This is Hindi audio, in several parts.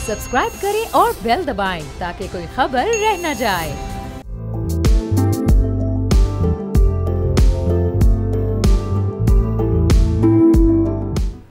सब्सक्राइब करें और बेल दबाएं ताकि कोई खबर रह न जाए।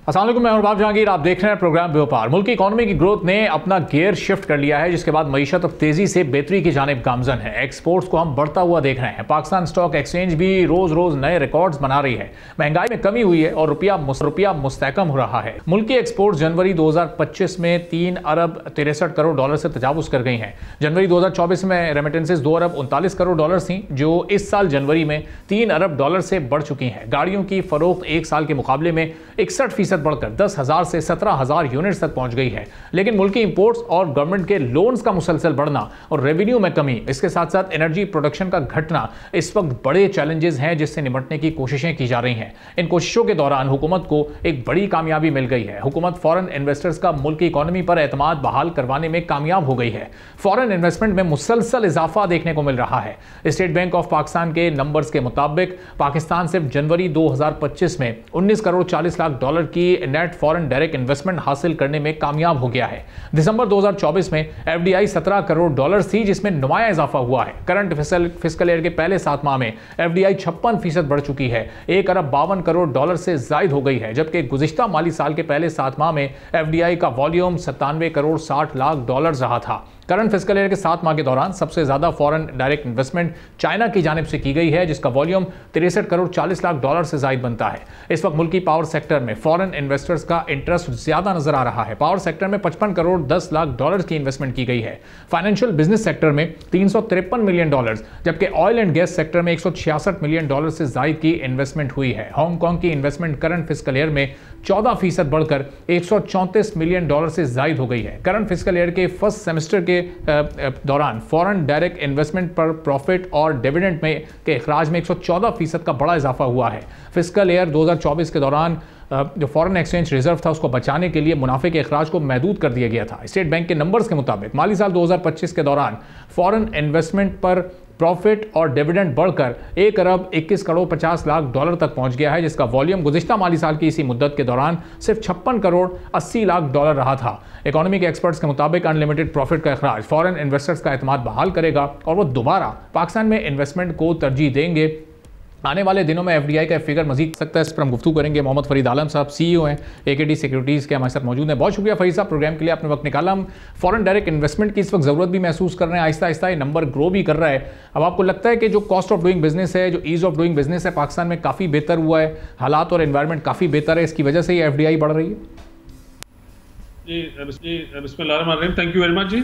अस्सलाम वालेकुम, मैं अरबाब जहांगीर। आप देख रहे हैं प्रोग्राम व्यापार। मुल्क की इकोनॉमी की ग्रोथ ने अपना गियर शिफ्ट कर लिया है, जिसके बाद मईशत अब तेजी से बेहतरी की जानिब गामजन है। एक्सपोर्ट्स को हम बढ़ता हुआ देख रहे हैं। पाकिस्तान स्टॉक एक्सचेंज भी रोज रोज नए रिकॉर्ड्स बना रही है। महंगाई में कमी हुई है और रुपया मुस्तहकम हो रहा है। मुल्क की एक्सपोर्ट जनवरी 2025 में 3 अरब 63 करोड़ डॉलर से तजावुज कर गई हैं। जनवरी 2024 में रेमिटेंसेज 2 अरब 39 करोड़ डॉलर थी, जो इस साल जनवरी में 3 अरब डॉलर से बढ़ चुकी हैं। गाड़ियों की फरोख्त एक साल के मुकाबले में 61% बढ़कर 10,000 से 17,000 यूनिट्स तक पहुंच गई है। लेकिन मुल्क की इंपोर्ट्स और गवर्नमेंट के लोन्स का मुसलसल बढ़ना और रेवेन्यू में कमी, इसके साथ साथ एनर्जी प्रोडक्शन का घटना इस वक्त बड़े चैलेंजेस हैं, जिससे निपटने की कोशिशें की जा रही हैं। इन कोशिशों के दौरान हुकूमत को एक बड़ी कामयाबी मिल गई है। हुकूमत फॉरेन इन्वेस्टर्स का मुल्क की इकोनॉमी पर एतमाद बहाल करवाने में कामयाब हो गई है। फॉरेन इन्वेस्टमेंट में मुसलसल इजाफा देखने को मिल रहा है। स्टेट बैंक ऑफ पाकिस्तान के नंबर्स के मुताबिक पाकिस्तान सिर्फ जनवरी 2025 में 19 करोड़ 40 लाख डॉलर की नेट फॉरेन डायरेक्ट इन्वेस्टमेंट हासिल करने में कामयाब हो गया है। दिसंबर 2024 में एफडीआई 17 करोड़ डॉलर थी, जिसमें नुमाया इजाफा हुआ है। करंट फिस्कल ईयर के पहले 7 माह में एफडीआई 56% बढ़ चुकी है, 1 अरब 52 करोड़ डॉलर से जायद हो गई है। जबकि गुज़िश्ता माली साल के पहले 7 माह में एफडीआई का वॉल्यूम 97 करोड़ 60 लाख डॉलर रहा था। करंट फिस्कल ईयर के 7 माह के दौरान सबसे ज्यादा फॉरेन डायरेक्ट इन्वेस्टमेंट चाइना की जानिब से की गई है, जिसका वॉल्यूम 63 करोड़ 40 लाख डॉलर से जायद बनता है। इस वक्त मुल्क की पावर सेक्टर में फॉरेन इन्वेस्टर्स का इंटरेस्ट ज्यादा नजर आ रहा है। पावर सेक्टर में 55 करोड़ 10 लाख डॉलर की इन्वेस्टमेंट की गई है। फाइनेंशियल बिजनेस सेक्टर में 353 मिलियन डॉलर, जबकि ऑयल एंड गैस सेक्टर में 166 मिलियन डॉलर से जायद की इन्वेस्टमेंट हुई है। हांगकांग की इन्वेस्टमेंट करंट फिस्कल ईयर में 14% बढ़कर 134 मिलियन डॉलर से जायद हो गई है। करंट फिस्कल ईयर के फर्स्ट सेमेस्टर के दौरान फॉरेन डायरेक्ट इन्वेस्टमेंट पर प्रॉफिट और डिविडेंड में के अखराज में 114% का बड़ा इजाफा हुआ है। फिस्कल ईयर 2024 के दौरान जो फॉरेन एक्सचेंज रिजर्व था, उसको बचाने के लिए मुनाफे के अखराज को महदूद कर दिया गया था। स्टेट बैंक के नंबर्स के मुताबिक माली साल 2025 के दौरान फॉरेन इन्वेस्टमेंट पर प्रॉफिट और डिविडेंड बढ़कर 1 अरब 21 करोड़ 50 लाख डॉलर तक पहुंच गया है, जिसका वॉल्यूम गुज़िश्ता माली साल की इसी मुद्दत के दौरान सिर्फ 56 करोड़ 80 लाख डॉलर रहा था। इकोनॉमी के एक्सपर्ट्स के मुताबिक अनलिमिटेड प्रॉफिट का अखराज फॉरेन इन्वेस्टर्स का एतमाद बहाल करेगा और वो दोबारा पाकिस्तान में इन्वेस्टमेंट को तरजीह देंगे। आने वाले दिनों में एफडीआई का फिगर मजीद सकता है, इस पर हम गुफ्तगू करेंगे। मोहम्मद फरीद आलम साहब सीईओ हैं एकेडी सिक्योरिटीज़ के, हमारे साथ मौजूद हैं। बहुत शुक्रिया फरीद साहब, प्रोग्राम के लिए आपने वक्त निकाला। हम फॉरेन डायरेक्ट इन्वेस्टमेंट की इस वक्त ज़रूरत भी महसूस कर रहे हैं, आहिस्ता आहिस्ता ये नंबर ग्रो भी कर रहा है। अब आपको लगता है कि जो कॉस्ट ऑफ डूइंग बिजनेस है, जो ईज़ ऑफ डूइंग बिजनेस है, पाकिस्तान में काफ़ी बेहतर हुआ है, हालात और एनवायरमेंट काफ़ी बेहतर है, इसकी वजह से ये एफडीआई बढ़ रही है? बिस्मिल्लाहिर्रहमानिर्रहीम, thank you very much ji.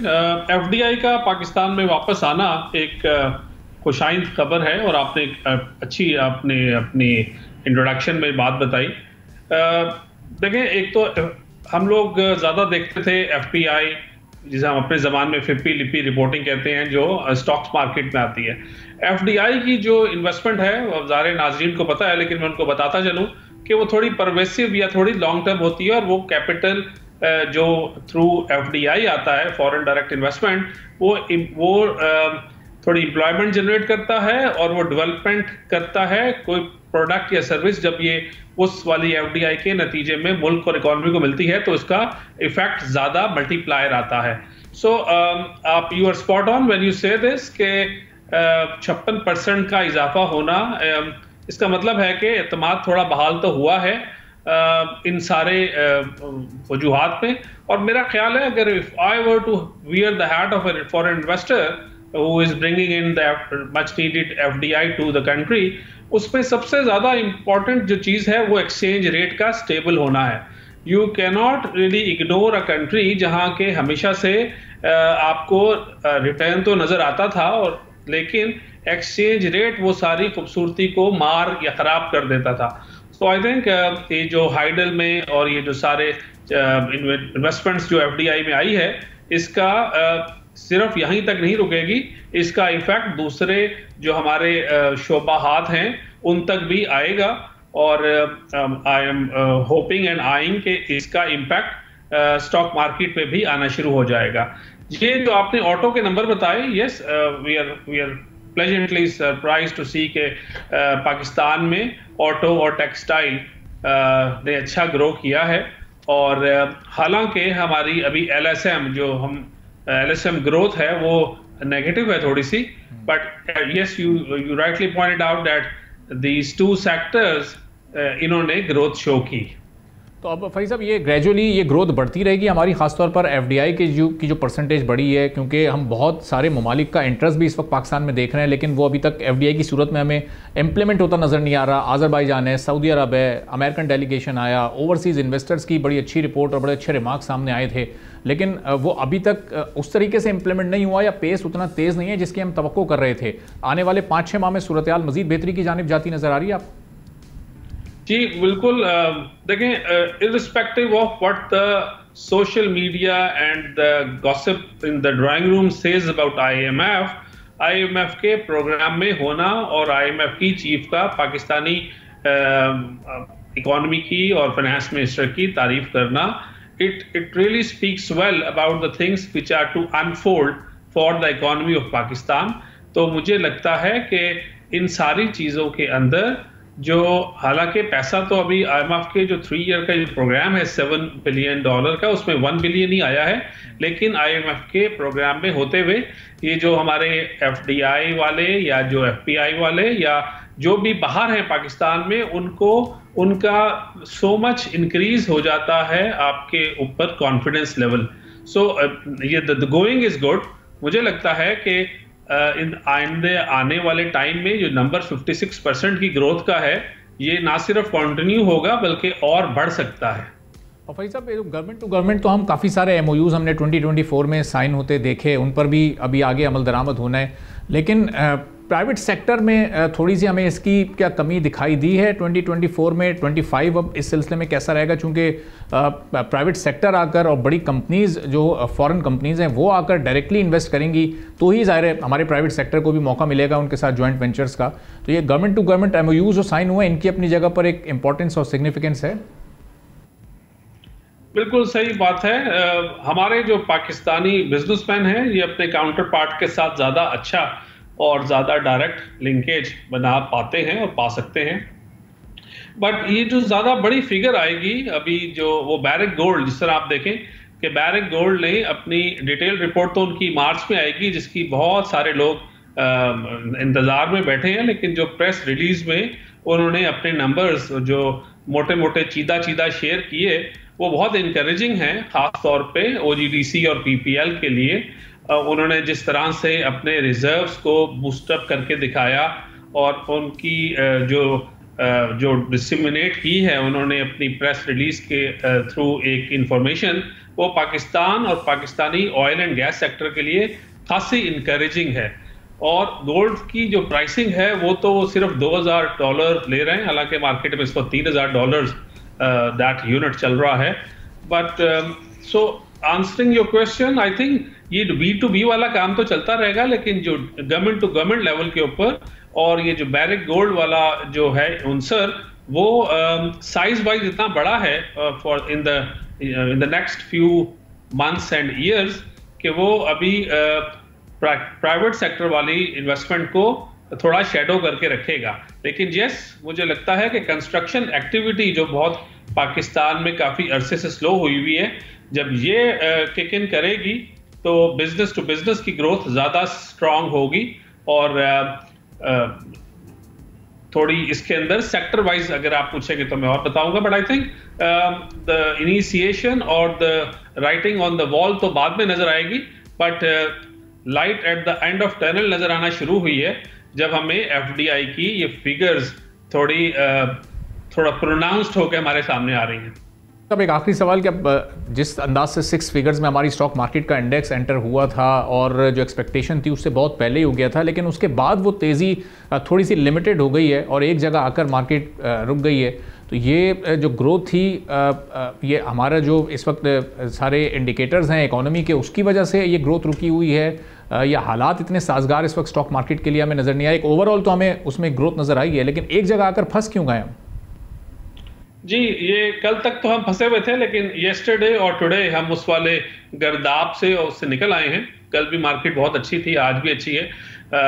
FDI का पाकिस्तान में वापस आना एक खुशाइंद खबर है और आपने अच्छी अपनी इंट्रोडक्शन में बात बताई। देखें, एक तो हम लोग ज़्यादा देखते थे एफपीआई, जिसे हम अपने ज़बान में फिप्पी लिपी रिपोर्टिंग कहते हैं, जो स्टॉक्स मार्केट में आती है। एफडीआई की जो इन्वेस्टमेंट है, वो ज़ाहिर नाज़रीन को पता है, लेकिन मैं उनको बताता चलूँ कि वो थोड़ी परवेसिव या थोड़ी लॉन्ग टर्म होती है। और वो कैपिटल जो थ्रू एफडीआई आता है, फॉरेन डायरेक्ट इन्वेस्टमेंट, वो थोड़ी एम्प्लॉयमेंट जनरेट करता है और वो डेवलपमेंट करता है। कोई प्रोडक्ट या सर्विस जब ये उस वाली एफडीआई के नतीजे में मुल्क और इकोनॉमी को मिलती है, तो इसका इफेक्ट ज़्यादा मल्टीप्लायर आता है। सो आप you are spot on when you say this के 56% का इजाफा होना, इसका मतलब है कि एतमाद थोड़ा बहाल तो हुआ है इन सारे वजूहात में। और मेरा ख्याल है, अगर if I were to wear the hat of a foreign investor who is bringing in the much needed FDI to the country, उसमें सबसे ज़्यादा इम्पॉर्टेंट जो चीज़ है वो एक्सचेंज रेट का स्टेबल होना है। You cannot really ignore a country जहाँ के हमेशा से आपको रिटर्न तो नज़र आता था, और लेकिन एक्सचेंज रेट वो सारी खूबसूरती को मार या ख़राब कर देता था। सो आई थिंक ये जो हाइडल में और ये जो सारे इन्वेस्टमेंट्स जो एफडीआई में आई है, इसका सिर्फ यहीं तक नहीं रुकेगी, इसका इफेक्ट दूसरे जो हमारे शोबाहात हैं उन तक भी आएगा। और I am hoping and eyeing कि इसका इम्पैक्ट स्टॉक मार्केट पे भी आना शुरू हो जाएगा। ये जो आपने ऑटो के नंबर बताए, yes, we are pleasantly surprise to see के पाकिस्तान में ऑटो और टेक्सटाइल ने अच्छा ग्रो किया है। और हालांकि हमारी अभी LSM जो हम LSM ग्रोथ है वो नेगेटिव है थोड़ी सी, but yes you rightly pointed out that these two sectors इन्होंने ग्रोथ शो की। तो अब फैज़ साहब ये ग्रेजुअली ये ग्रोथ बढ़ती रहेगी हमारी, खासतौर पर FDI की जो परसेंटेज बढ़ी है, क्योंकि हम बहुत सारे ममालिक का इंटरेस्ट भी इस वक्त पाकिस्तान में देख रहे हैं, लेकिन वो अभी तक FDI की सूरत में हमें इम्प्लीमेंट होता नज़र नहीं आ रहा। अज़रबैजान है, सऊदी अरब है, अमेरिकन डेलीगेशन आया, ओवरसीज़ इन्वेस्टर्स की बड़ी अच्छी रिपोर्ट और बड़े अच्छे रिमार्क सामने आए थे, लेकिन वो अभी तक उस तरीके से इम्प्लीमेंट नहीं हुआ या पेस उतना तेज़ नहीं है जिसकी हम तवक्को कर रहे थे। आने वाले 5-6 माह में सूरत हाल मज़ीद बेहतरी की जानिब जाती नज़र आ रही है आपको? जी बिल्कुल, देखें irrespective of what the social media and the gossip in the drawing room says about IMF के प्रोग्राम में होना और IMF की चीफ का पाकिस्तानी इकोनॉमी की और फाइनेंस मिनिस्टर की तारीफ करना, it really speaks well about the things which are to unfold for the economy of Pakistan। तो मुझे लगता है कि इन सारी चीज़ों के अंदर जो, हालांकि पैसा तो अभी IMF के जो 3 ईयर का जो प्रोग्राम है $7 बिलियन का, उसमें $1 बिलियन ही आया है, लेकिन IMF के प्रोग्राम में होते हुए ये जो हमारे FDI वाले या जो FPI वाले या जो भी बाहर हैं पाकिस्तान में, उनको उनका सो मच इंक्रीज हो जाता है आपके ऊपर कॉन्फिडेंस लेवल। सो ये द गोइंग इज गुड। मुझे लगता है कि आइंदे आने वाले टाइम में जो नंबर 56% की ग्रोथ का है, ये ना सिर्फ कंटिन्यू होगा बल्कि और बढ़ सकता है। और फैज़ साहब गवर्नमेंट टू गवर्नमेंट तो हम काफ़ी सारे MOUs हमने 2024 में साइन होते देखे, उन पर भी अभी आगे अमल दरामद होना है, लेकिन प्राइवेट सेक्टर में थोड़ी सी हमें इसकी क्या कमी दिखाई दी है 2024 में। 25 अब इस सिलसिले में कैसा रहेगा, चूँकि प्राइवेट सेक्टर आकर और बड़ी कंपनीज़ जो फॉरेन कंपनीज़ हैं वो आकर डायरेक्टली इन्वेस्ट करेंगी, तो ही ज़ाहिर है हमारे प्राइवेट सेक्टर को भी मौका मिलेगा उनके साथ जॉइंट वेंचर्स का। तो ये गवर्नमेंट टू गवर्नमेंट MOUs जो साइन हुए, इनकी अपनी जगह पर एक इंपॉर्टेंस और सिग्निफिकेंस है। बिल्कुल सही बात है। हमारे जो पाकिस्तानी बिजनेसमैन हैं, ये अपने काउंटर पार्ट के साथ ज़्यादा अच्छा और ज़्यादा डायरेक्ट लिंकेज बना पाते हैं और पा सकते हैं। बट ये जो ज़्यादा बड़ी फिगर आएगी अभी, जो वो बैरिक गोल्ड, जिस तरह आप देखें कि बैरिक गोल्ड ने अपनी डिटेल रिपोर्ट तो उनकी मार्च में आएगी, जिसकी बहुत सारे लोग इंतज़ार में बैठे हैं, लेकिन जो प्रेस रिलीज में उन्होंने अपने नंबर्स जो मोटे मोटे चीदा शेयर किए, वो बहुत इंकरेजिंग हैं, ख़ास तौर पे OGDC और PPL के लिए। उन्होंने जिस तरह से अपने रिजर्व्स को बूस्टअप करके दिखाया और उनकी जो डिसिमिनेट की है उन्होंने अपनी प्रेस रिलीज के थ्रू एक इंफॉर्मेशन, वो पाकिस्तान और Pakistani oil and gas sector के लिए खासी इंकरेजिंग है। और गोल्ड की जो प्राइसिंग है वो तो सिर्फ $2,000 ले रहे हैं, हालांकि मार्केट में इसको $3,000 दैट यूनिट चल रहा है। But so answering your question, I think ये B2B वाला काम तो चलता रहेगा, लेकिन जो गवर्नमेंट टू गवर्नमेंट लेवल के ऊपर और ये जो बैरिक गोल्ड वाला जो है उनसर, वो साइज वाइज इतना बड़ा है for in the next few months and years कि वो अभी प्राइवेट सेक्टर वाली इन्वेस्टमेंट को थोड़ा शेडो करके रखेगा। लेकिन यस, मुझे लगता है कि कंस्ट्रक्शन एक्टिविटी जो बहुत पाकिस्तान में काफ़ी अरसे से स्लो हुई हुई है, जब ये किक इन करेगी तो बिजनेस टू बिजनेस की ग्रोथ ज़्यादा स्ट्रांग होगी। और थोड़ी इसके अंदर सेक्टर वाइज अगर आप पूछेंगे तो मैं और बताऊंगा, but I think the initiation और the writing on the wall तो बाद में नजर आएगी, but light at the end of tunnel नजर आना शुरू हुई है जब हमें FDI की ये फिगर्स थोड़ा प्रोनाउंस्ड होकर हमारे सामने आ रही हैं। अब एक आखिरी सवाल कि अब जिस अंदाज से 6 फिगर्स में हमारी स्टॉक मार्केट का इंडेक्स एंटर हुआ था और जो एक्सपेक्टेशन थी उससे बहुत पहले ही हो गया था, लेकिन उसके बाद वो तेज़ी थोड़ी सी लिमिटेड हो गई है और एक जगह आकर मार्केट रुक गई है, तो ये जो ग्रोथ थी ये हमारा जो इस वक्त सारे इंडिकेटर्स हैं इकोनॉमी के, उसकी वजह से ये ग्रोथ रुकी हुई है या हालात इतने साजगार इस वक्त स्टॉक मार्केट के लिए हमें नज़र नहीं आए? एक ओवरऑल तो हमें उसमें ग्रोथ नज़र आई है, लेकिन एक जगह आकर फंस क्यों गए हम? जी, ये कल तक तो हम फंसे हुए थे, लेकिन येस्टरडे और टुडे हम उस वाले गर्दाब से और उससे निकल आए हैं। कल भी मार्केट बहुत अच्छी थी, आज भी अच्छी है,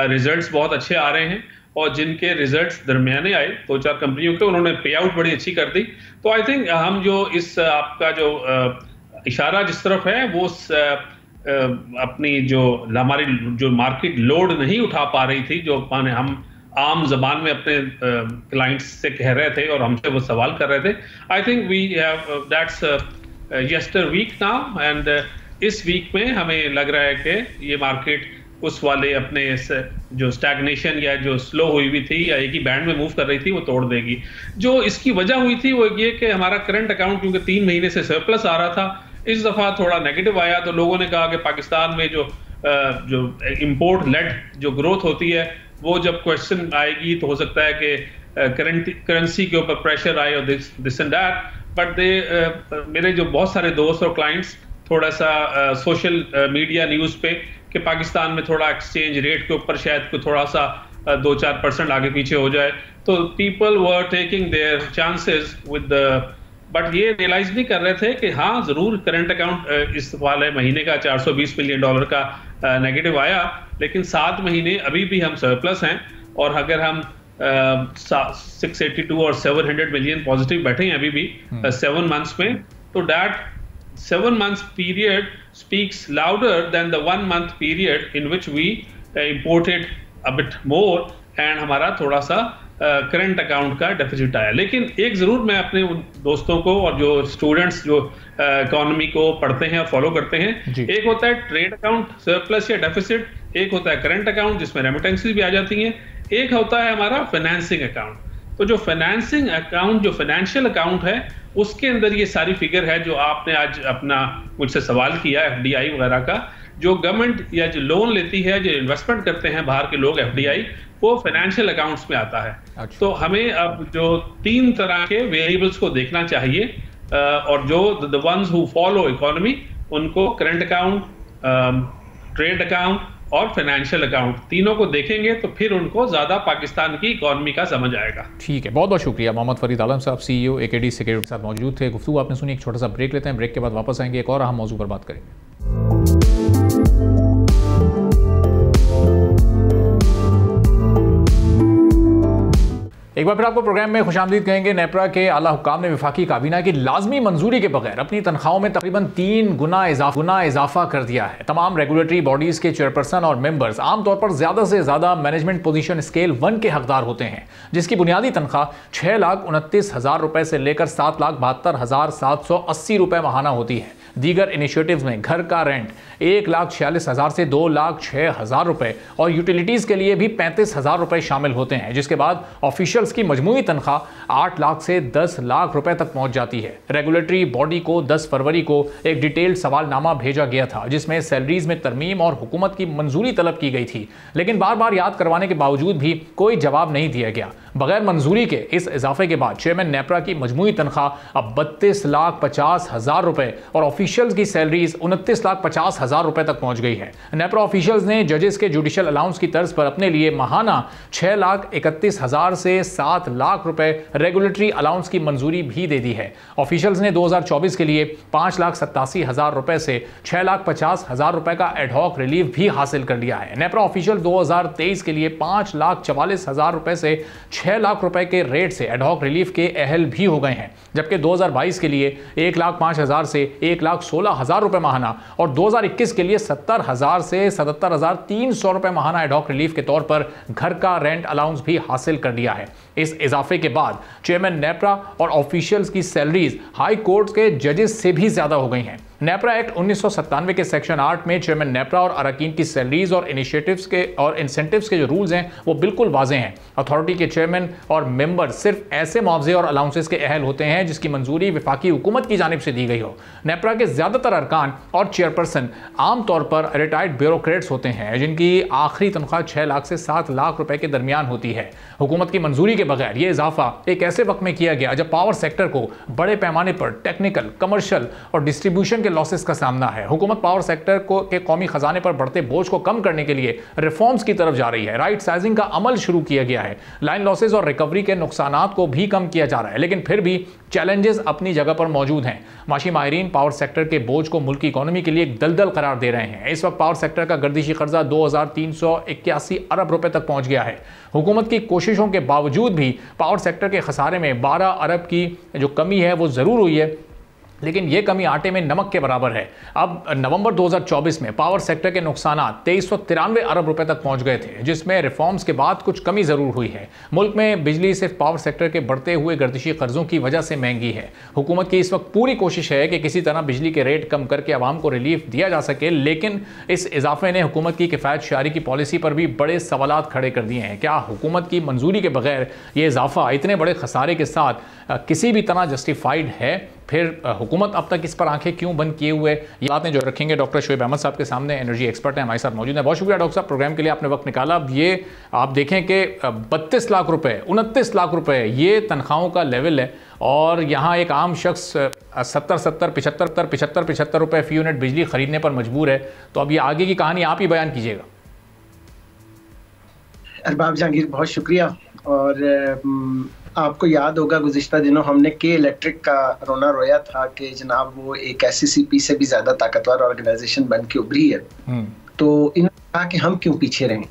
रिजल्ट्स बहुत अच्छे आ रहे हैं और जिनके रिजल्ट्स दरमियाने आए 2-4 कंपनियों के, उन्होंने पे आउट बड़ी अच्छी कर दी। तो आई थिंक हम जो इस आपका जो इशारा जिस तरफ है वो अपनी जो हमारी जो मार्केट लोड नहीं उठा पा रही थी, जो हम आम जबान में अपने क्लाइंट्स से कह रहे थे और हमसे वो सवाल कर रहे थे, I think we have that's yester week now, and इस वीक में हमें लग रहा है कि ये मार्केट उस वाले अपने जो स्टैग्नेशन या जो स्लो हुई थी या एक ही बैंड में मूव कर रही थी वो तोड़ देगी। जो इसकी वजह हुई थी वो ये कि हमारा करंट अकाउंट क्योंकि 3 महीने से सरप्लस आ रहा था, इस दफा थोड़ा नेगेटिव आया, तो लोगों ने कहा कि पाकिस्तान में जो इंपोर्ट लेड जो ग्रोथ होती है वो जब क्वेश्चन आएगी तो हो सकता है कि करेंसी के ऊपर प्रेशर आए और दिस एंड दैट, बट मेरे जो बहुत सारे दोस्त और क्लाइंट्स थोड़ा सा सोशल मीडिया न्यूज़ पे कि पाकिस्तान में थोड़ा एक्सचेंज रेट के ऊपर शायद को थोड़ा सा 2-4% आगे पीछे हो जाए, तो people were taking their chances with but ये रियलाइज नहीं कर रहे थे कि हाँ जरूर करंट अकाउंट इस वाले महीने का $420 मिलियन का नेगेटिव आया, लेकिन 7 महीने अभी भी हम सरप्लस हैं, और अगर हम 682 और 700 मिलियन पॉजिटिव बैठे हैं अभी भी 7 मंथ्स में, तो that 7 months period speaks louder than the 1 month period in which we imported a bit more and हमारा थोड़ा सा करंट अकाउंट का डेफिसिट आया। लेकिन एक ज़रूर मैं अपने उन दोस्तों को और जो स्टूडेंट्स जो इकोनॉमी को पढ़ते हैं और फॉलो करते हैं, एक होता है ट्रेड अकाउंट सरप्लस या डेफिसिट, एक होता है करंट अकाउंट जिसमें रेमिटेंसेस भी आ जाती हैं, एक होता है हमारा फाइनेंसिंग अकाउंट। तो जो फाइनेंसिंग अकाउंट जो फाइनेंशियल अकाउंट है उसके अंदर ये सारी फिगर है जो आपने आज अपना मुझसे सवाल किया एफडीआई वगैरह का, जो गवर्नमेंट या जो लोन लेती है, जो इन्वेस्टमेंट करते हैं बाहर के लोग एफडीआई, वो फाइनेंशियल अकाउंट्स में आता है। अच्छा। तो हमें अब जो 3 तरह के वेरिएबल्स को देखना चाहिए, और जो the ones who follow economy उनको करंट अकाउंट, ट्रेड अकाउंट और फाइनेंशियल अकाउंट तीनों को देखेंगे तो फिर उनको ज्यादा पाकिस्तान की इकोनॉमी का समझ आएगा। ठीक है, बहुत बहुत शुक्रिया। मोहम्मद फरीद आलम साहब, सीईओ एकेडी सिक्योरिटी के साथ मौजूद थे। गुफ्तगू आपने सुनी, एक छोटा सा ब्रेक लेते हैं, ब्रेक के बाद वापस आएंगे, एक और अहम मौजू पर बात करेंगे। एक बार फिर आपको प्रोग्राम में खुशामदीद कहेंगे। नेपरा के आला हुक्काम ने वफाकी काबीना की लाजमी मंजूरी के बगैर अपनी तनख्वाहों में तकरीबन 3 गुना इजाफा कर दिया है। तमाम रेगुलेटरी बॉडीज के चेयरपर्सन और मेंबर्स आमतौर पर ज्यादा से ज्यादा मैनेजमेंट पोजीशन स्केल 1 के हकदार होते हैं, जिसकी बुनियादी तनख्वाह 6,29,000 रुपए से लेकर 7,72,780 रुपए माहाना होती है। दीगर इनिशिएटिव्स में घर का रेंट 1,46,000 से 2,06,000 रुपए और यूटिलिटीज के लिए भी 35,000 रुपए शामिल होते हैं, जिसके बाद ऑफिशियल्स की मजमूई तनख्वाह 8 लाख से 10 लाख रुपए तक पहुंच जाती है। रेगुलेटरी बॉडी को 10 फरवरी को एक डिटेल्ड सवालनामा भेजा गया था, जिसमें सैलरीज में तरमीम और हुकूमत की मंजूरी तलब की गई थी, लेकिन बार बार याद करवाने के बावजूद भी कोई जवाब नहीं दिया गया। बगैर मंजूरी के इस इजाफे के बाद चेयरमैन नेपरा की मजमूई तनख्वाह अब 32,50,000 रुपए और ऑफिशियल्स की सैलरीज 29,50,000 रुपए तक पहुंच गई है। नेपरा ऑफिशियल्स ने जजेस के जुडिशियल अलाउंस की तर्ज पर अपने लिए माहाना 6,31,000 से 7 लाख रुपए रेगुलेटरी अलाउंस की मंजूरी भी दे दी है। ऑफिशियल्स ने 2024 के लिए 5,87,000 रुपए से 6,50,000 रुपए का एडहॉक रिलीफ भी हासिल कर लिया है। नेपरा ऑफिशियल 2023 के लिए 5,44,000 रुपए से 6 लाख रुपए के रेट से एडहॉक रिलीफ के अहल भी हो गए हैं, जबकि 2022 के लिए 1,05,000 से 1,16,000 रुपए माहाना और 2021 के लिए 70,000 से 77,300 रुपए माहाना एडहॉक रिलीफ के तौर पर घर का रेंट अलाउंस भी हासिल कर लिया है। इस इजाफे के बाद चेयरमैन नेपरा और ऑफिशियल्स की सैलरीज हाई कोर्ट के जजेस से भी ज्यादा हो गई हैं। नेपरा एक्ट 1997 के सेक्शन 8 में चेयरमैन नेपरा और अरकान की सैलरीज और इनिशिएटिव्स के और इंसेंटिव्स के जो रूल्स हैं वो बिल्कुल वाज़ेह हैं। अथॉरिटी के चेयरमैन और मेंबर सिर्फ ऐसे मुआवजे और अलाउंसेस के अहल होते हैं जिसकी मंजूरी वफाकी हुकूमत की जानिब से दी गई हो। नेपरा के ज्यादातर अरकान और चेयरपर्सन आमतौर पर रिटायर्ड ब्यूरोक्रेट्स होते हैं, जिनकी आखिरी तनख्वाह 6 लाख से 7 लाख रुपए के दरमियान होती है। हुकूमत की मंजूरी के बगैर यह इजाफा एक ऐसे वक्त में किया गया जब पावर सेक्टर को बड़े पैमाने पर टेक्निकल, कमर्शियल और डिस्ट्रीब्यूशन के लॉसेस का सामना है। हुकूमत पावर सेक्टर के कौमी खजाने पर बढ़ते बोझ को कम करने के लिए रिफॉर्म्स की तरफ जा रही है। राइट साइजिंग का अमल शुरू किया गया है। लाइन लॉसेस और रिकवरी के नुकसानात को भी कम किया जा रहा है, लेकिन फिर भी चैलेंजेस अपनी जगह पर मौजूद हैं। माशी माहिरीन पावर सेक्टर के बोझ को मुल्क की इकोनॉमी के लिए एक दलदल करार दे रहे हैं। इस वक्त पावर सेक्टर का गर्दिशी कर्जा 2381 अरब रुपए तक पहुंच गया है। हुकूमत की कोशिशों के बावजूद भी पावर सेक्टर के खसारे में 12 अरब की जो कमी है वो ज़रूर हुई है, लेकिन यह कमी आटे में नमक के बराबर है। अब नवंबर 2024 में पावर सेक्टर के नुकसान 2393 अरब रुपए तक पहुंच गए थे, जिसमें रिफॉर्म्स के बाद कुछ कमी जरूर हुई है। मुल्क में बिजली सिर्फ पावर सेक्टर के बढ़ते हुए गर्दिशी कर्जों की वजह से महंगी है। हुकूमत की इस वक्त पूरी कोशिश है कि किसी तरह बिजली के रेट कम करके आवाम को रिलीफ दिया जा सके, लेकिन इस इजाफे ने हुकूमत की किफ़ायत शारी की पॉलिसी पर भी बड़े सवालात खड़े कर दिए हैं। क्या हुकूमत की मंजूरी के बगैर ये इजाफा इतने बड़े खसारे के साथ किसी भी तरह जस्टिफाइड है? फिर हुकूमत अब तक इस पर आंखें क्यों बंद किए हुए? ये बातें जो रखेंगे डॉक्टर शोएब अहमद साहब के सामने, एनर्जी एक्सपर्ट हैं, हमारे साथ मौजूद हैं। बहुत शुक्रिया डॉक्टर साहब, प्रोग्राम के लिए आपने वक्त निकाला। अब ये आप देखें कि 32 लाख रुपए, 29 लाख रुपए ये तनख्वाहों का लेवल है, और यहाँ एक आम शख्स 75 रुपए फी यूनिट बिजली खरीदने पर मजबूर है। तो अब ये आगे की कहानी आप ही बयान कीजिएगा। अरबाब जहांगीर, बहुत शुक्रिया। और आपको याद होगा गुज़िश्ता दिनों हमने के इलेक्ट्रिक का रोना रोया था कि जनाब वो एक SCCP से भी ज्यादा ताकतवर ऑर्गेनाइजेशन बन के उभरी है। तो इन्होंने कहा कि हम क्यों पीछे रहें,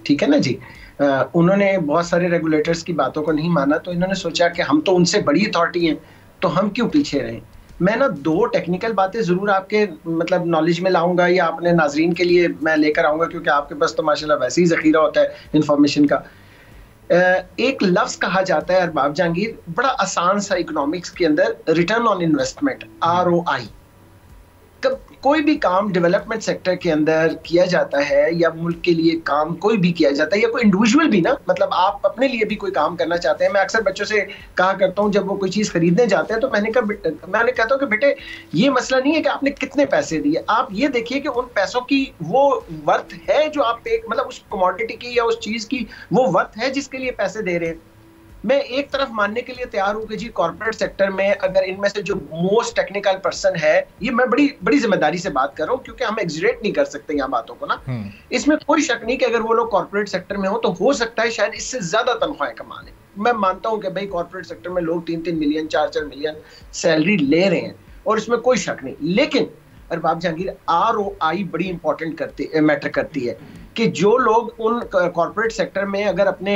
ठीक है ना जी। उन्होंने बहुत सारे रेगुलेटर्स की बातों को नहीं माना, तो इन्होंने सोचा कि हम तो उनसे बड़ी अथॉरिटी हैं, तो हम क्यों पीछे रहें। मैं ना 2 टेक्निकल बातें जरूर आपके मतलब नॉलेज में लाऊंगा या अपने नाजरीन के लिए मैं लेकर आऊंगा, क्योंकि आपके पास तो माशाल्लाह वैसे ही जखीरा होता है इंफॉर्मेशन का। एक लफ्ज कहा जाता है अरबाब जहांगीर, बड़ा आसान सा इकोनॉमिक्स के अंदर, रिटर्न ऑन इन्वेस्टमेंट, ROI। कोई भी काम डेवलपमेंट सेक्टर के अंदर किया जाता है या मुल्क के लिए काम कोई भी किया जाता है, या कोई इंडिविजुअल भी ना, मतलब आप अपने लिए भी कोई काम करना चाहते हैं। मैं अक्सर बच्चों से कहा करता हूं, जब वो कोई चीज खरीदने जाते हैं तो मैंने कहता हूं कि बेटे ये मसला नहीं है कि आपने कितने पैसे दिए, आप ये देखिए कि उन पैसों की वो वर्थ है जो आप पे, मतलब उस कमोडिटी की या उस चीज की वो वर्थ है जिसके लिए पैसे दे रहे हैं। मैं एक तरफ मानने के लिए तैयार हूं कि जी कॉर्पोरेट सेक्टर में अगर इनमें से जो मोस्ट टेक्निकल पर्सन है, ये मैं बड़ी जिम्मेदारी से बात कर रहा हूं क्योंकि हम एग्जरेट नहीं कर सकते यहाँ बातों को ना। इसमें कोई शक नहीं कि अगर वो लोग कॉर्पोरेट सेक्टर में हो तो हो सकता है शायद इससे ज्यादा तनख्वाहें कमा लें। मैं मानता हूं कि भाई कॉर्पोरेट सेक्टर में लोग 3-3 मिलियन 4-4 मिलियन सैलरी ले रहे हैं और इसमें कोई शक नहीं, लेकिन अरबाब जहांगीर ROI बड़ी इंपॉर्टेंट मैटर करती है कि जो लोग उन कॉर्पोरेट सेक्टर में अगर अपने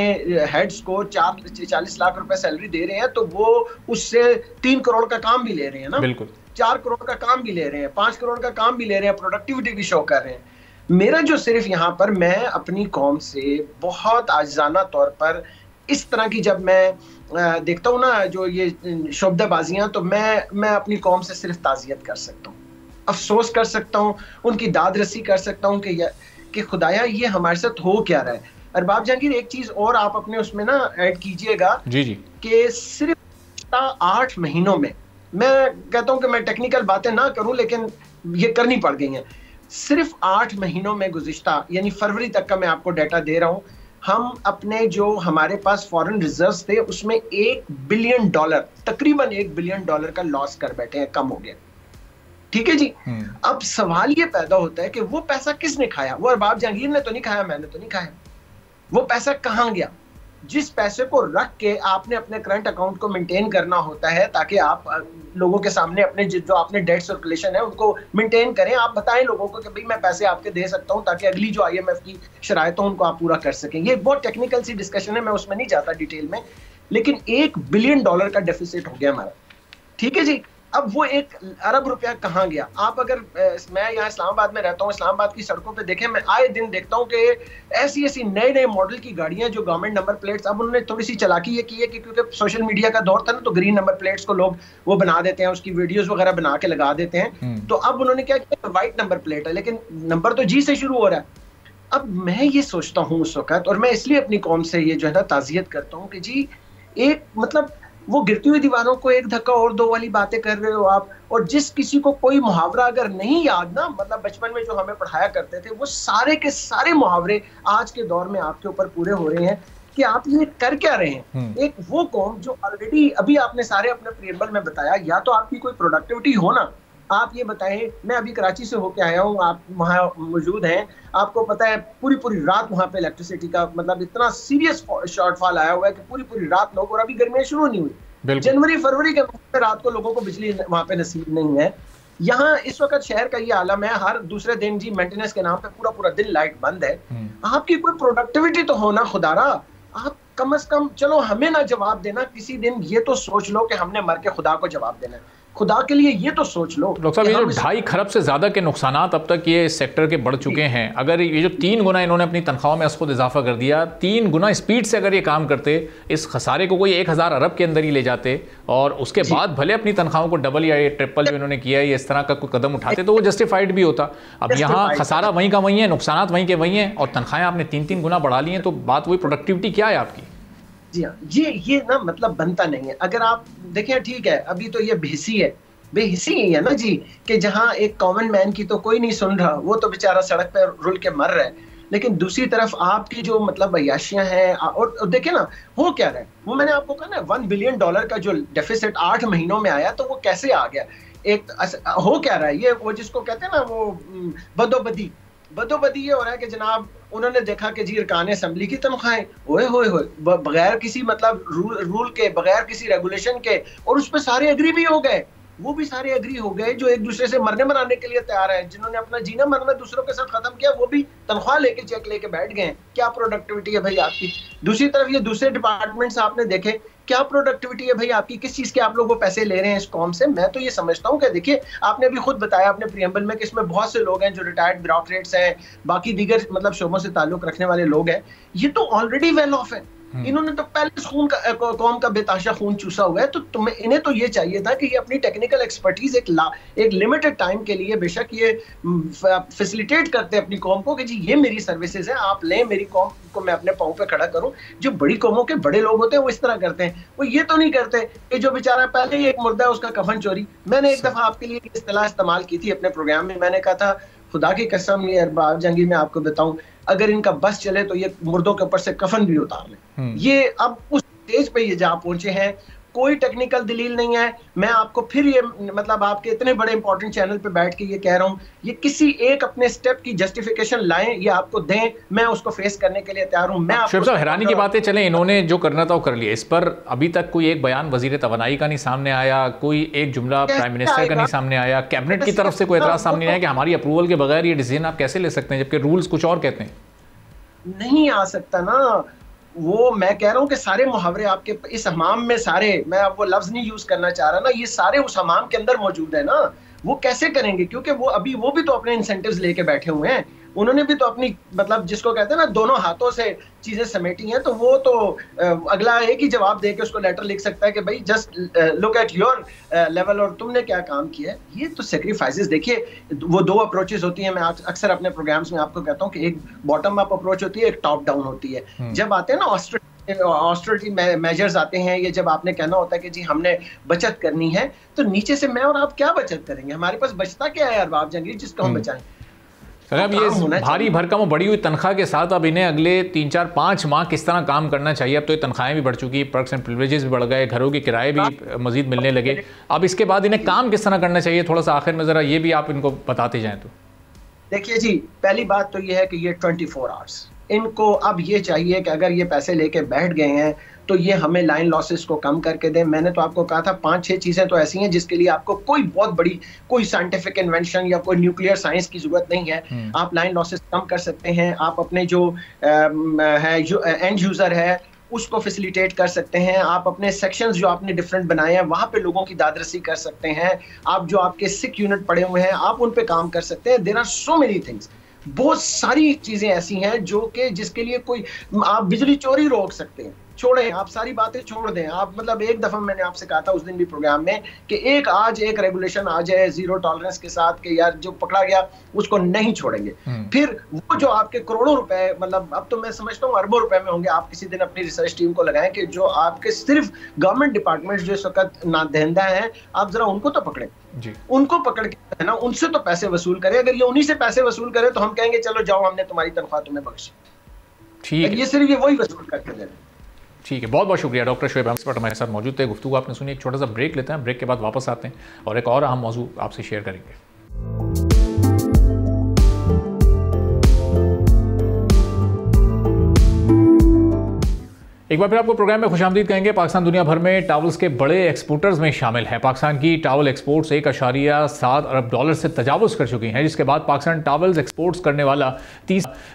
हेड्स को 40 लाख रुपए सैलरी दे रहे हैं तो वो उससे 3 करोड़ का काम भी ले रहे हैं ना, बिल्कुल 4 करोड़ का काम भी ले रहे हैं, 5 करोड़ का काम भी ले रहे हैं, प्रोडक्टिविटी भी शो कर रहे हैं। मेरा जो सिर्फ यहाँ पर मैं अपनी कौम से बहुत आजाना तौर पर इस तरह की जब मैं देखता हूँ ना जो ये शोबदाबाजियां, तो मैं अपनी कौम से सिर्फ ताज़ियत कर सकता हूँ, अफसोस कर सकता हूँ, उनकी दाद रसी कर सकता हूँ कि खुदाया ये हमारे साथ हो क्या रहा है। अरबाब जहांगीर एक चीज और आप अपने उसमें ना ऐड कीजिएगा जी कि सिर्फ 8 महीनों में, मैं कहता हूं कि मैं टेक्निकल बातें ना करूं लेकिन ये करनी पड़ गई हैं, सिर्फ 8 महीनों में गुज़िश्ता यानी फरवरी तक का मैं आपको डाटा दे रहा हूं, हम अपने जो हमारे पास फॉरेन रिजर्व्स थे उसमें $1 बिलियन तकरीबन $1 बिलियन का लॉस कर बैठे हैं, कम हो गया। ठीक है जी। अब सवाल ये पैदा होता है कि वो पैसा किसने खाया? वो अरबाब जहांगीर ने तो नहीं खाया, मैंने तो नहीं खाया। वो पैसा कहाँ गया? जिस पैसे को रख के आपने अपने करंट अकाउंट को मेंटेन करना होता है ताकि आप लोगों के सामने अपने जो आपने डेट सर्कुलेशन है उनको मेंटेन करें, आप बताएं लोगों को कि भाई मैं पैसे आपके दे सकता हूं ताकि अगली जो IMF की शराइत हो उनको आप पूरा कर सकें। ये बहुत टेक्निकल सी डिस्कशन है, मैं उसमें नहीं जाता डिटेल में, लेकिन $1 बिलियन का डेफिसिट हो गया हमारा। ठीक है जी। अब वो $1 अरब कहाँ गया? आप अगर मैं यहाँ इस्लामाबाद में रहता हूँ, इस्लामाबाद की सड़कों पे देखें, मैं आए दिन देखता हूँ कि ऐसी नए मॉडल की गाड़ियां जो गवर्नमेंट नंबर प्लेट्स, अब उन्होंने थोड़ी सी चालाकी ये की है कि क्योंकि सोशल मीडिया का दौर था ना, तो ग्रीन नंबर प्लेट्स को लोग वो बना देते हैं, उसकी वीडियोस वगैरह बना के लगा देते हैं। तो अब उन्होंने क्या किया, व्हाइट नंबर प्लेट है लेकिन नंबर तो G से शुरू हो रहा है। अब मैं ये सोचता हूँ उस वक्त, और मैं इसलिए अपनी कौम से ये जो है ना ताज़ियत करता हूँ कि जी एक मतलब वो गिरती हुई दीवारों को एक धक्का और दो वाली बातें कर रहे हो आप, और जिस किसी को कोई मुहावरा अगर नहीं याद ना, मतलब बचपन में जो हमें पढ़ाया करते थे, वो सारे के सारे मुहावरे आज के दौर में आपके ऊपर पूरे हो रहे हैं कि आप ये कर क्या रहे हैं। एक वो कौम जो ऑलरेडी, अभी आपने सारे अपने प्रियम्बल में बताया, या तो आपकी कोई प्रोडक्टिविटी हो ना, आप ये बताएं, मैं अभी कराची से होके आया हूँ, आप वहाँ मौजूद हैं, आपको पता है पूरी पूरी रात वहाँ पे इलेक्ट्रिसिटी का मतलब इतना सीरियस शॉर्टफॉल आया हुआ है कि पूरी पूरी रात लोग, और अभी गर्मियाँ शुरू नहीं हुई, जनवरी फरवरी के महीने रात को लोगों को बिजली वहाँ पे नसीब नहीं है। यहाँ इस वक्त शहर का ये आलम है, हर दूसरे दिन जी मेंटेनेंस के नाम पे पूरा पूरा दिन लाइट बंद है। आपकी कोई प्रोडक्टिविटी तो होना खुदारा, आप कम से कम चलो हमें ना जवाब देना, किसी दिन ये तो सोच लो कि हमने मर के खुदा को जवाब देना है, खुदा के लिए ये तो सोच लो। डॉक्टर साहब, ये जो 2.5 खरब से ज़्यादा के नुकसानात अब तक ये सेक्टर के बढ़ चुके हैं, अगर ये जो 3 गुना इन्होंने अपनी तनख्वाहों में खुद इजाफा कर दिया, 3 गुना स्पीड से अगर ये काम करते, इस खसारे को कोई 1000 अरब के अंदर ही ले जाते और उसके बाद भले अपनी तनख्वाहों को डबल या ट्रिपल जो इन्होंने किया है ये इस तरह का कोई कदम उठाते तो वो जस्टिफाइड भी होता। अब यहाँ खसारा वहीं का वहीं है, नुकसानात वहीं के वहीं हैं और तनख्वाहें आपने 3-3 गुना बढ़ा ली हैं, तो बात वही प्रोडक्टिविटी क्या है आपकी? जी हाँ, ये ना मतलब बनता नहीं है। अगर आप देखें, ठीक है अभी तो ये बेहिसी ही है ना जी, कि जहां एक कॉमन मैन की तो कोई नहीं सुन रहा, वो तो बेचारा सड़क पे रुल के मर रहा है, लेकिन दूसरी तरफ आपकी जो मतलब अय्याशियां हैं, और देखिए ना हो क्या रहा है, वो मैंने आपको कहा ना $1 बिलियन का जो डेफिसिट 8 महीनों में आया, तो वो कैसे आ गया? एक हो क्या रहा है, ये वो जिसको कहते हैं ना वो बदोबदी ये हो रहा है कि जनाब उन्होंने देखा कि जी अरकान असेंबली की तनख्वाहें ओए होए बगैर किसी मतलब रूल के, बगैर किसी रेगुलेशन के, और उस पर सारे एग्री भी हो गए, वो भी सारे एग्री हो गए जो एक दूसरे से मरने मराने के लिए तैयार है, जिन्होंने अपना जीना मरना दूसरों के साथ खत्म किया, वो भी तनख्वाह लेके चेक लेके बैठ गए। क्या प्रोडक्टिविटी है भाई आपकी? दूसरी तरफ ये दूसरे डिपार्टमेंट्स आपने देखे, क्या प्रोडक्टिविटी है भाई आपकी? किस चीज के आप लोग वो पैसे ले रहे हैं इस कॉम से? मैं तो ये समझता हूँ कि देखिए, आपने अभी खुद बताया अपने प्रियम्बल में कि इसमें बहुत से लोग हैं जो रिटायर्ड ब्यूरोक्रेट्स हैं, बाकी दीगर मतलब शोबों से ताल्लुक रखने वाले लोग हैं, ये तो ऑलरेडी वेल ऑफ है, इन्होंने तो पहले कौम का बेताशा खून चूसा हुआ है, तो इन्हें तो ये चाहिए था कि ये अपनी टेक्निकल एक्सपर्टीज एक लिमिटेड टाइम के लिए बेशक ये फैसिलिटेट करते अपनी कौम को कि जी ये मेरी सर्विसेज है, आप लें, मेरी कौम को मैं अपने पाँव पे खड़ा करूं। जो बड़ी कौमों के बड़े लोग होते हैं वो इस तरह करते हैं, वो ये तो नहीं करते कि जो बेचारा पहले ही एक मुर्दा है उसका कफन चोरी। मैंने एक दफा आपके लिए इस्तेलाह इस्तेमाल की थी अपने प्रोग्राम में, मैंने कहा था खुदा की कसम ये अरबाब जंगी में आपको बताऊं, अगर इनका बस चले तो ये मुर्दों के ऊपर से कफन भी उतार ले। ये अब उस स्टेज पे ये जहाँ पहुंचे हैं, कोई टेक्निकल दलील नहीं है। मैं आपको फिर ये मतलब आपके इतने बड़े इंपॉर्टेंट चैनल पे बैठ के ये कह रहा हूँ, ये किसी एक अपने स्टेप की जस्टिफिकेशन लाएं, ये आपको दें, मैं उसको फेस करने के लिए तैयार हूँ। मैं आपको हैरानी की बातें चले, इन्होंने जो करना था वो कर लिया, इस पर अभी तक कोई एक बयान वजीर तवानाई का नहीं सामने आया, कोई एक जुमला प्राइम मिनिस्टर का नहीं सामने आया, कैबिनेट की तरफ से कोई एतराज सामने आया कि हमारी अप्रूवल के बगैर ये डिसीजन आप कैसे ले सकते हैं, जबकि रूल्स कुछ और कहते हैं। नहीं आ सकता ना, वो मैं कह रहा हूँ कि सारे मुहावरे आपके इस हमाम में, सारे, मैं अब वो लफ्ज नहीं यूज करना चाह रहा ना, ये सारे उस हमाम के अंदर मौजूद है ना। वो कैसे करेंगे? क्योंकि वो भी तो अपने इंसेंटिव्स लेके बैठे हुए हैं, उन्होंने भी तो अपनी मतलब जिसको कहते हैं ना दोनों हाथों से चीजें समेटी हैं, तो वो तो अगला एक ही जवाब दे के उसको लेटर लिख सकता है कि भाई just look at your level और तुमने क्या काम किया है। ये तो सेक्रीफाइसेस, देखिए वो 2 अप्रोचेस होती हैं, मैं अक्सर अपने प्रोग्राम्स में आपको कहता हूँ कि एक बॉटम अप अप्रोच होती है, एक टॉप डाउन होती है। जब आते हैं ना ऑस्टेरिटी मेजर्स आते हैं, ये जब आपने कहना होता है कि जी हमने बचत करनी है, तो नीचे से मैं और आप क्या बचत करेंगे? हमारे पास बचता क्या है अरबाब जंगीर जिसको हम बचाएं? अब ये भारी भरकम और बढ़ी हुई तनख्वाह के साथ अब इन्हें अगले 3-4-5 माह किस तरह काम करना चाहिए? अब तो ये तनख्वाहें भी बढ़ चुकी, पर्क्स एंड प्रिविलेजेस भी बढ़ गए, घरों के किराए भी मजीद मिलने लगे, अब इसके बाद इन्हें काम किस तरह करना चाहिए? थोड़ा सा आखिर में ज़रा ये भी आप इनको बताते जाएं। तो देखिए जी, पहली बात तो ये है कि ये 24 आवर्स इनको अब ये चाहिए कि अगर ये पैसे लेके बैठ गए हैं तो ये हमें लाइन लॉसेस को कम करके दें। मैंने तो आपको कहा था 5-6 चीजें तो ऐसी हैं जिसके लिए आपको कोई बहुत बड़ी कोई साइंटिफिक इन्वेंशन या कोई न्यूक्लियर साइंस की जरूरत नहीं है। आप लाइन लॉसेस कम कर सकते हैं, आप अपने जो है एंड यूजर है उसको फैसिलिटेट कर सकते हैं, आप अपने सेक्शंस जो आपने डिफरेंट बनाए हैं वहां पे लोगों की दादरसी कर सकते हैं, आप जो आपके सिक यूनिट पड़े हुए हैं आप उन पे काम कर सकते हैं। There are so many things, बहुत सारी चीजें ऐसी हैं जो कि जिसके लिए कोई, आप बिजली चोरी रोक सकते हैं, छोड़ें, आप सारी बातें छोड़ दें। आप मतलब एक दफा मैंने आपसे कहा था उस दिन भी प्रोग्राम में कि आज एक रेगुलेशन आ जाए जीरो टॉलरेंस के साथ कि यार जो पकड़ा गया उसको नहीं छोड़ेंगे। फिर वो जो आपके करोड़ों रुपए, मतलब अब तो मैं समझता हूँ अरबों रुपए में होंगे, आप किसी दिन अपनी रिसर्च टीम को लगाएं कि जो आपके सिर्फ गवर्नमेंट डिपार्टमेंट जो इस वक्त नादहिंदा है, आप जरा उनको तो पकड़े, उनको पकड़ के है ना उनसे तो पैसे वसूल करें। अगर ये उन्हीं से पैसे वसूल करें तो हम कहेंगे चलो जाओ हमने तुम्हारी तनख्वाह तुम्हें बख्शी। ठीक है, ये सिर्फ ये वही वसूल करके दे रहे हैं। ठीक है, बहुत बहुत शुक्रिया डॉक्टर शोएब एक्सपर्ट हमारे साथ मौजूद थे। गुफ्तगू आपने सुनी। एक छोटा सा ब्रेक लेते हैं, ब्रेक के बाद वापस आते हैं और एक और अहम मौजू आपसे शेयर करेंगे। एक बार फिर आपको प्रोग्राम में खुशामदीद कहेंगे। पाकिस्तान दुनिया भर में टावल्स के बड़े एक्सपोर्टर्स में शामिल है। पाकिस्तान की टावल एक्सपोर्ट्स $1.7 अरब से तजावुज़ कर चुकी हैं, जिसके बाद पाकिस्तान टावल्स एक्सपोर्ट्स करने वाला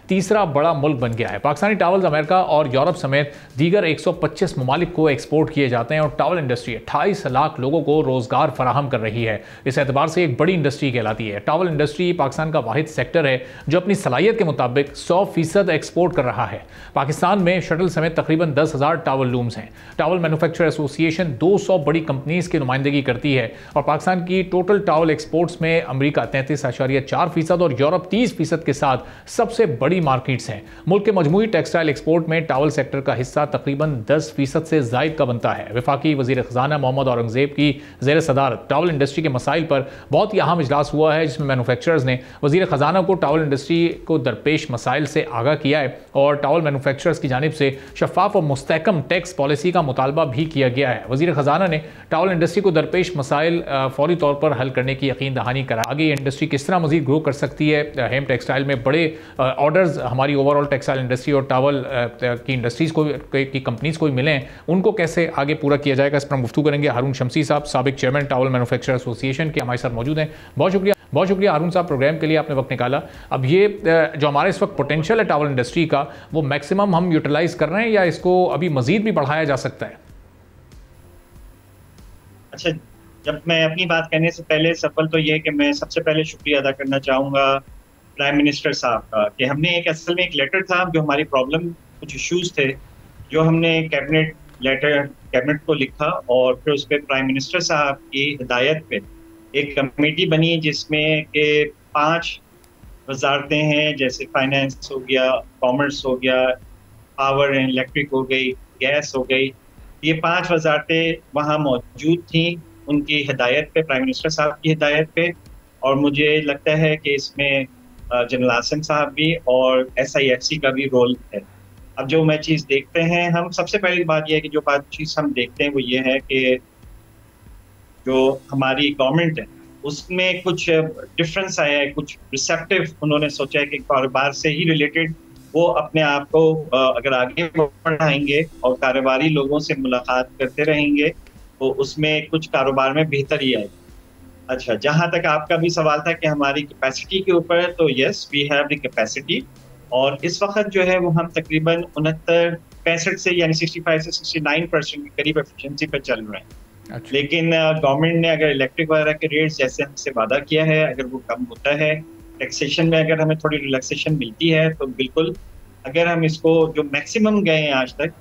तीसरा बड़ा मुल्क बन गया है। पाकिस्तानी टावल्स अमेरिका और यूरोप समेत दीगर 125 ममालिक को एक्सपोर्ट किए जाते हैं और टावल इंडस्ट्री 28 लाख लोगों को रोज़गार फराहम कर रही है। इस एतबार से एक बड़ी इंडस्ट्री कहलाती है। टावल इंडस्ट्री पाकिस्तान का वाहिद सेक्टर है जो अपनी सलाहियत के मुताबिक 100% एक्सपोर्ट कर रहा है। पाकिस्तान में शटल समेत तकरीबन 10,000 टावल लूम्स हैं। टावल मैन्युफैक्चर एसोसिएशन 200 बड़ी कंपनीज की नुमाइंदगी करती है और पाकिस्तान की टोटल टावल एक्सपोर्ट्स में अमेरिका 33.4% और यूरोप 30% के साथ सबसे बड़ी मार्केट्स हैं। मुल्क के मजमूई टेक्सटाइल एक्सपोर्ट में टावल सेक्टर का हिस्सा तकरीबन 10% से जायद का बनता है। वफाकी वजीर खजाना मोहम्मद औरंगजेब की ज़ेर सदारत टावल इंडस्ट्री के मसाइल पर बहुत ही अहम इजलास हुआ है, जिसमें मैन्युफैक्चरर्स ने वजीर खजाना को टावल इंडस्ट्री को दरपेश मसाइल से आगाह किया है और टावल मैन्युफैक्चरर्स की जानिब से शफाफ और मुस्तहकम टैक्स पॉलिसी का मुतालबा भी किया गया है। वजीर खजाना ने टावल इंडस्ट्री को दरपेश मसाइल फौरी तौर पर हल करने की यकीन दहानी करा। आगे ये इंडस्ट्री किस तरह मजीद ग्रो कर सकती है, हेम टेक्सटाइल में बड़े ऑर्डर्स हमारी ओवरऑल टेक्सटाइल इंडस्ट्री और टावल की इंडस्ट्रीज़ को की कंपनीज़ को मिले हैं, उनको कैसे आगे पूरा किया जाएगा, इस पर हम गुफ्तगू करेंगे। हारून शमसी साहब, साबिक चेयरमैन टावल मैन्युफैक्चर एसोसिएशन के, हमारे साथ मौजूद हैं। बहुत शुक्रिया हारून साहब, प्रोग्राम के लिए आपने वक्त निकाला। अब ये जो हमारे इस वक्त पोटेंशियल है टावल इंडस्ट्री का, वो मैक्सिमम हम यूटिलाइज कर रहे हैं या इसको अभी मजीद भी बढ़ाया जा सकता है? अच्छा, जब मैं अपनी बात करने से पहले सफल तो ये कि मैं सबसे पहले शुक्रिया अदा करना चाहूँगा प्राइम मिनिस्टर साहब का कि हमने असल में एक लेटर था जो हमारी प्रॉब्लम कुछ इश्यूज थे जो हमने कैबिनेट को लिखा और फिर उस पर प्राइम मिनिस्टर साहब की हिदायत पे एक कमेटी बनी जिसमें के 5 वजारतें हैं, जैसे फाइनेंस हो गया, कॉमर्स हो गया, पावर एंड इलेक्ट्रिक हो गई, गैस हो गई। ये 5 वजारतें वहाँ मौजूद थी उनकी हिदायत पे, प्राइम मिनिस्टर साहब की हिदायत पे। और मुझे लगता है कि इसमें जनरल आसिम साहब भी और SIFC का भी रोल है। अब जो मैं चीज़ देखते हैं, हम सबसे पहली बात यह है कि जो चीज़ हम देखते हैं वो ये है कि जो हमारी गवर्नमेंट है उसमें कुछ डिफरेंस आया है, कुछ रिसेप्टिव उन्होंने सोचा है कि कारोबार से ही रिलेटेड वो अपने आप को अगर आगे बढ़ाएंगे और कारोबारी लोगों से मुलाकात करते रहेंगे तो उसमें कुछ कारोबार में बेहतरी आएगी। अच्छा, जहाँ तक आपका भी सवाल था कि हमारी कैपेसिटी के ऊपर, तो yes we have the capacity और इस वक्त जो है वो हम तकरीबन 65 से यानी 65 से 69% के करीब एफिशिएंसी पे चल रहे हैं। अच्छा। लेकिन गवर्नमेंट ने अगर इलेक्ट्रिक वगैरह के रेट्स जैसे हमसे वादा किया है, अगर वो कम होता है, टैक्सेशन में अगर हमें थोड़ी रिलैक्सेशन मिलती है तो बिल्कुल, अगर हम इसको जो मैक्सिमम गए हैं आज तक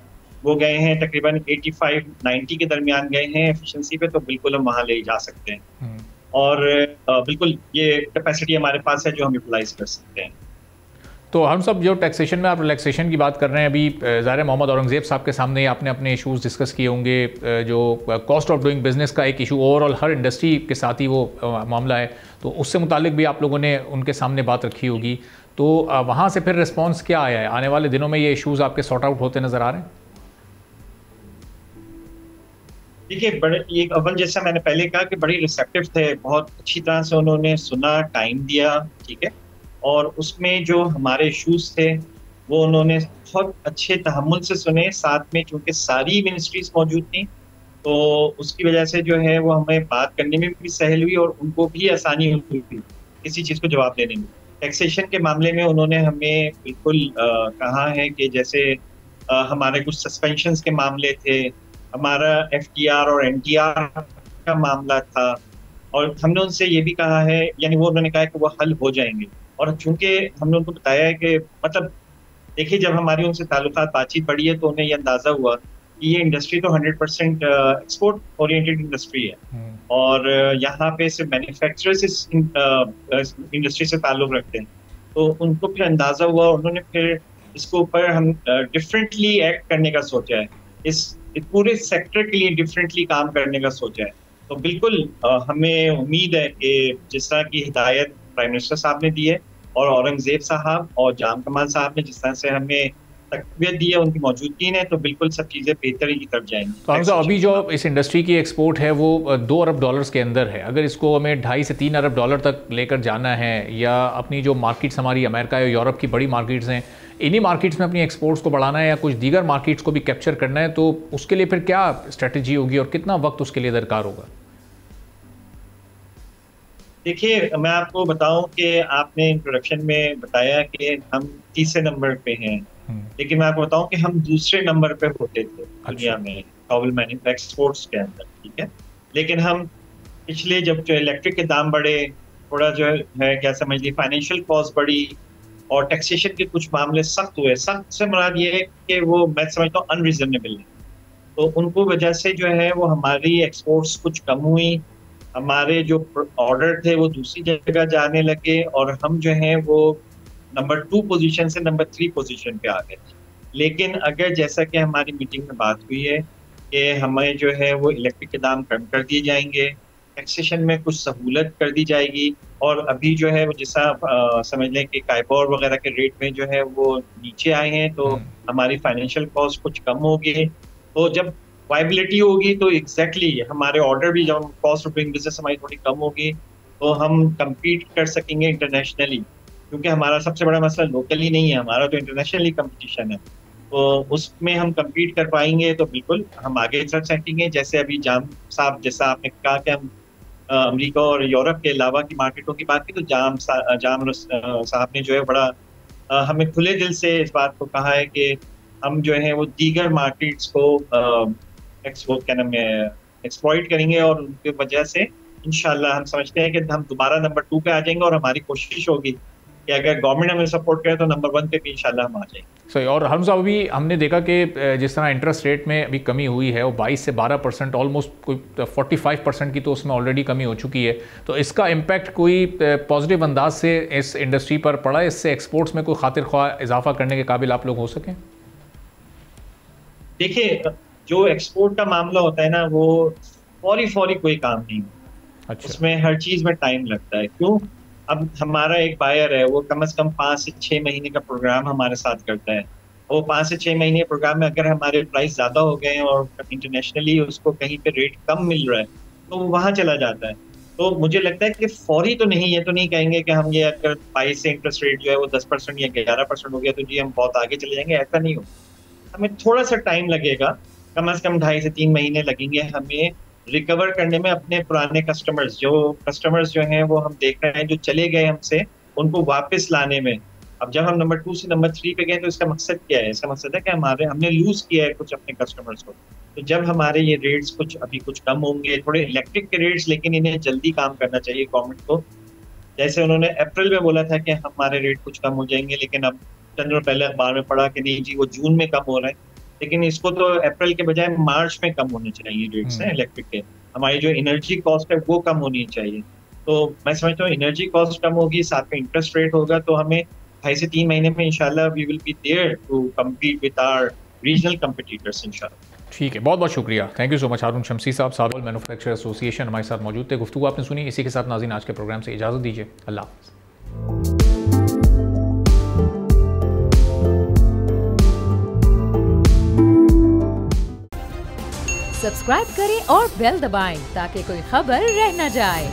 वो गए हैं तकरीबन 85-90 के दरमियान गए हैं एफिशिएंसी पे, तो बिल्कुल हम वहाँ ले जा सकते हैं और बिल्कुल ये कैपेसिटी हमारे पास है जो हम यूटिलाइज कर सकते हैं। तो हम सब जो टैक्सेशन में आप रिलैक्सेशन की बात कर रहे हैं, अभी ज़ाहिर मोहम्मद औरंगजेब साहब के सामने आपने अपने इशूज़ डिस्कस किए होंगे। जो कॉस्ट ऑफ डूइंग बिजनेस का एक इशू ओवरऑल हर इंडस्ट्री के साथ ही वो मामला है, तो उससे मुतालिक भी आप लोगों ने उनके सामने बात रखी होगी। तो वहाँ से फिर रिस्पॉन्स क्या आया है? आने वाले दिनों में ये इशूज़ आपके सॉर्ट आउट होते नज़र आ रहे हैं? देखिए, बड़े ये अव्वल जैसा मैंने पहले कहा कि बड़ी रिसेप्टिव थे, बहुत अच्छी तरह से उन्होंने सुना, टाइम दिया, ठीक है। और उसमें जो हमारे इश्यूज थे वो उन्होंने बहुत अच्छे तहम्मुल से सुने, साथ में चूंकि सारी मिनिस्ट्रीज मौजूद थी तो उसकी वजह से जो है वो हमें बात करने में भी सहल हुई और उनको भी आसानी हुई किसी चीज़ को जवाब देने में। टैक्सेशन के मामले में उन्होंने हमें बिल्कुल कहा है कि जैसे हमारे कुछ सस्पेंशंस के मामले थे, हमारा FTR और NTR का मामला था और हमने उनसे ये भी कहा है, यानी वो उन्होंने कहा है कि वो हल हो जाएंगे। और चूंकि हमने उनको बताया है कि मतलब देखिए, जब हमारी उनसे ताल्लुकात बातचीत बढ़ी है तो उन्हें ये अंदाज़ा हुआ कि ये इंडस्ट्री तो 100% एक्सपोर्ट ओरिएंटेड इंडस्ट्री है और यहाँ पे सिर्फ मैन्युफैक्चरर्स इस इंडस्ट्री से ताल्लुक रखते हैं। तो उनको फिर अंदाज़ा हुआ, उन्होंने फिर इसके ऊपर हम डिफरेंटली एक्ट करने का सोचा है, इस पूरे सेक्टर के लिए डिफरेंटली काम करने का सोचा है। तो बिल्कुल हमें उम्मीद है कि जिस तरह की हिदायत प्राइम मिनिस्टर साहब ने दी है और औरंगजेब साहब और जाम कमाल साहब ने जिस तरह से हमें तकवीत दी है उनकी मौजूदगी ने, तो बिल्कुल सब चीज़ें बेहतरी की तरफ जाएंगी। तो हमजा अभी जो इस इंडस्ट्री की एक्सपोर्ट है वो 2 अरब डॉलर्स के अंदर है, अगर इसको हमें 2.5 से 3 अरब डॉलर तक लेकर जाना है, या अपनी जो मार्केट्स हमारी अमेरिका या यूरोप की बड़ी मार्केट्स हैं, इन्हीं मार्केट्स में अपनी एक्सपोर्ट्स को बढ़ाना है या कुछ दीगर मार्केट्स को भी कैप्चर करना है, तो उसके लिए फिर क्या स्ट्रेटजी होगी और कितना वक्त उसके लिए दरकार होगा? देखिए, मैं आपको बताऊं कि आपने इंट्रोडक्शन में बताया कि हम तीसरे नंबर पे हैं, लेकिन मैं आपको बताऊं कि हम दूसरे नंबर पे होते थे दुनिया में ग्लोबल मैन्युफैक्चरिंग एक्सपोर्ट्स के अंदर, ठीक है। लेकिन हम पिछले जब जो इलेक्ट्रिक के दाम बढ़े, थोड़ा जो है क्या समझ ली फाइनेंशियल कॉस्ट बढ़ी और टैक्सेशन के कुछ मामले सख्त हुए। सख्त से मुराद ये है कि वो मैं समझता हूँ अनरीजनेबल है, तो उनको वजह से जो है वो हमारी एक्सपोर्ट्स कुछ कम हुई, हमारे जो ऑर्डर थे वो दूसरी जगह जाने लगे और हम जो है वो नंबर 2 पोजीशन से नंबर 3 पोजीशन पे आ गए। लेकिन अगर जैसा कि हमारी मीटिंग में बात हुई है कि हमें जो है वो इलेक्ट्रिक के दाम कम कर दिए जाएंगे, टैक्सेशन में कुछ सहूलत कर दी जाएगी, और अभी जो है वो जैसा समझ लें कि काइबोर वगैरह के रेट में जो है वो नीचे आए हैं, तो हमारी फाइनेंशियल कॉस्ट कुछ कम होगी। तो जब वाइबिलिटी होगी तो एग्जैक्टली हमारे ऑर्डर भी, जब कॉस्ट ऑफ डूइंग बिजनेस हमारी थोड़ी कम होगी तो हम कम्पीट कर सकेंगे इंटरनेशनली, क्योंकि हमारा सबसे बड़ा मसला लोकल ही नहीं है, हमारा तो इंटरनेशनली कंपटीशन है, तो उसमें हम कम्पीट कर पाएंगे तो बिल्कुल हम आगे चल सकेंगे। जैसे अभी जाम साहब, जैसा आपने कहा कि हम अमेरिका और यूरोप के अलावा की मार्केटों की बात की, तो जाम साहब ने जो है बड़ा हमें खुले दिल से इस बात को कहा है कि हम जो है वो दीगर मार्केट्स को एक्सप्लॉइट करेंगे, और उनकी वजह से इंशाल्लाह हम समझते हैं कि हम दोबारा नंबर 2 पे आ जाएंगे, और हमारी कोशिश होगी कि अगर गवर्नमेंट हमें सपोर्ट करे तो नंबर 1 पे भी इंशाल्लाह हम आ जाएंगे। सही। और हम साहब अभी हमने देखा कि जिस तरह इंटरेस्ट रेट में अभी कमी हुई है वो 22 से 12%, ऑलमोस्ट कोई 45% की तो उसमें ऑलरेडी कमी हो चुकी है, तो इसका इम्पैक्ट कोई पॉजिटिव अंदाज से इस इंडस्ट्री पर पड़ा है? इससे एक्सपोर्ट्स में कोई खातिर ख्वाह इजाफा करने के काबिल आप लोग हो सकें? देखिए, जो एक्सपोर्ट का मामला होता है ना, वो फौरी कोई काम नहीं, अच्छा। उसमें हर चीज में टाइम लगता है। क्यों? अब हमारा एक बायर है, वो कम से कम 5 से 6 महीने का प्रोग्राम हमारे साथ करता है, वो 5 से 6 महीने प्रोग्राम में अगर हमारे प्राइस ज्यादा हो गए हैं और इंटरनेशनली उसको कहीं पे रेट कम मिल रहा है तो वो वहां चला जाता है। तो मुझे लगता है कि फौरी तो नहीं, ये तो नहीं कहेंगे कि हम ये अगर 22 से इंटरेस्ट रेट जो है वो 10% या 11% हो गया तो जी हम बहुत आगे चले जाएंगे, ऐसा नहीं हो। हमें थोड़ा सा टाइम लगेगा, कम से कम 2.5 से 3 महीने लगेंगे हमें रिकवर करने में अपने पुराने कस्टमर्स जो हैं वो हम देख रहे हैं जो चले गए हमसे, उनको वापस लाने में। अब जब हम नंबर 2 से नंबर 3 पे गए तो इसका मकसद क्या है? इसका मकसद है कि हमने लूज किया है कुछ अपने कस्टमर्स को। तो जब हमारे ये रेट्स कुछ कम होंगे, थोड़े इलेक्ट्रिक के रेट्स, लेकिन इन्हें जल्दी काम करना चाहिए गवर्नमेंट को। जैसे उन्होंने अप्रैल में बोला था कि हमारे रेट कुछ कम हो जाएंगे, लेकिन अब चंद दिन पहले अखबार में पढ़ा कि नहीं जी वो जून में कम हो रहा है, लेकिन इसको तो अप्रैल के बजाय मार्च में कम होने चाहिए रेट्स हैं इलेक्ट्रिक के। हमारी जो एनर्जी कॉस्ट है वो कम होनी चाहिए। तो मैं समझता हूँ एनर्जी कॉस्ट कम होगी, साथ में इंटरेस्ट रेट होगा, तो हमें 2.5 से 3 महीने में इंशाल्लाह we will be there to compete with our regional competitors इंशाल्लाह। ठीक है, बहुत बहुत शुक्रिया, thank you so much. Haroon Shamsi साहब, साबिल मैन्युफैक्चरर एसोसिएशन, हमारे साथ मौजूद थे। गुफ्तगू आपने सुनी। इसी के साथ नाज़रीन आज के प्रोग्राम से इजाज़त दीजिए। अल्लाह हाफ़िज़। सब्सक्राइब करें और बेल दबाएं ताकि कोई खबर रह न जाए।